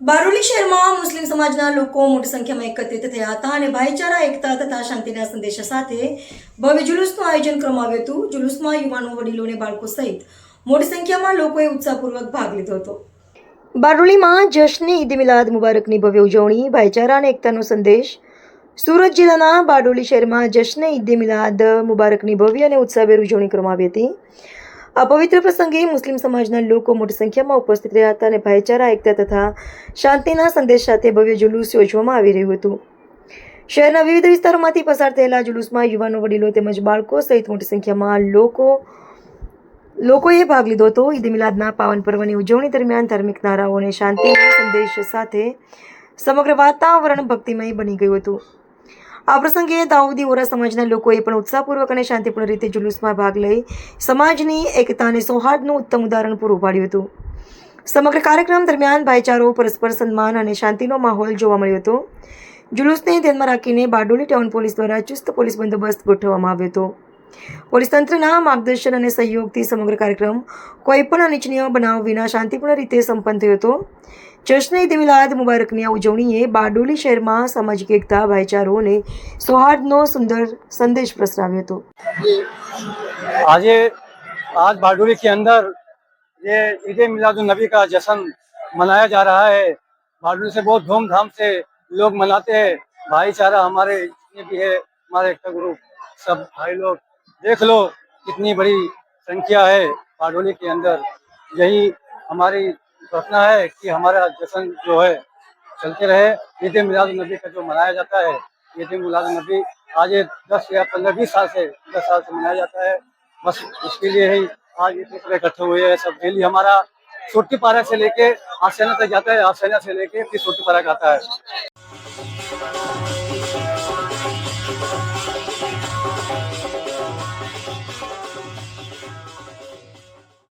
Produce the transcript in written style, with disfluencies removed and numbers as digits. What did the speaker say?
બારડોલી શહેરમાં મુસ્લિમ સમાજના લોકો મોટી સંખ્યામાં એકત્રિત થયા હતા અને ભાઈચારા એકતા તથા શાંતિના સંદેશા સાથે ભવ્ય જુલુસનું આયોજન કરવામાં આવ્યું હતું. જુલુસમાં યુવાનો, વડીલો અને બાળકો સહિત મોટી સંખ્યામાં લોકોએ ઉત્સાહપૂર્વક ભાગ લીધો હતો. બારડોલીમાં જશ્ન ઈદ મિલાદ મુબારકની ભવ્ય ઉજવણી, ભાઈચારા અને એકતાનો સંદેશ. સુરત જિલ્લાના બારડોલી શહેરમાં જશ્ન ઈદ મિલાદ મુબારકની ભવ્ય અને ઉત્સાહભેર ઉજવણી કરવામાં આવી હતી. આ પવિત્ર પ્રસંગે મુસ્લિમ સમાજના લોકો મોટી સંખ્યામાં ઉપસ્થિત રહ્યા હતા અને ભાઈચારા, એકતા તથા શાંતિના સંદેશ સાથે ભવ્ય જુલુસ યોજવામાં આવી રહ્યું હતું. શહેરના વિવિધ વિસ્તારોમાંથી પસાર થયેલા જુલુસમાં યુવાનો, વડીલો તેમજ બાળકો સહિત મોટી સંખ્યામાં લોકોએ ભાગ લીધો હતો. ઈદ મિલાદના પાવન પર્વની ઉજવણી દરમિયાન ધાર્મિક નારાઓ અને શાંતિના સંદેશ સાથે સમગ્ર વાતાવરણ ભક્તિમય બની ગયું હતું. આ પ્રસંગે દાઉદી વોરા સમાજના લોકોએ પણ ઉત્સાહપૂર્વક અને શાંતિપૂર્ણ રીતે જુલુસમાં ભાગ લઈ સમાજની એકતા અને સૌહાર્દનું ઉત્તમ ઉદાહરણ પૂરું પાડ્યું હતું. સમગ્ર કાર્યક્રમ દરમિયાન ભાઈચારો, પરસ્પર સન્માન અને શાંતિનો માહોલ જોવા મળ્યો હતો. જુલુસને ધ્યાનમાં રાખીને બારડોલી ટાઉન પોલીસ દ્વારા ચુસ્ત પોલીસ બંદોબસ્ત ગોઠવવામાં આવ્યો હતો. પોલીસ તંત્રના માર્ગદર્શન અને સહયોગથી સમગ્ર કાર્યક્રમ કોઈપણ અનિચ્છનીય બનાવ વિના શાંતિપૂર્ણ રીતે સંપન્ન થયો હતો. જશ્ન ઈદ મિલાદ મુબારકની આ ઉજવણીએ બારડોલી શહેરમાં સામાજિક એકતા, ભાઈચારો અને સૌહાર્દનો સુંદર संदेश प्रसराव्यो હતો. आज बारडोली के अंदर ये ईद मिलादुन नबी का जश्न मनाया जा रहा है। बारडोली से बहुत धूमधाम से लोग मनाते हैं। भाईचारा हमारे जितने भी है, हमारे एकता ग्रुप सब भाई लोग देख लो कितनी बड़ी संख्या है बारडोली के अंदर। यही हमारी प्रार्थना है कि हमारा जश्न जो है चलते रहे। ईद मिलादुन नबी का जो मनाया जाता है, ईद मिलादुन नबी आज 10 या 15-20 साल से 10 साल से मनाया जाता है। बस इसके लिए ही आज इतने तरह इकट्ठे हुए हैं सब। डेली हमारा छोटी पारा से लेके आसियाना तक जाता है, आसियाना से लेके फिर छोटी पारा का आता है।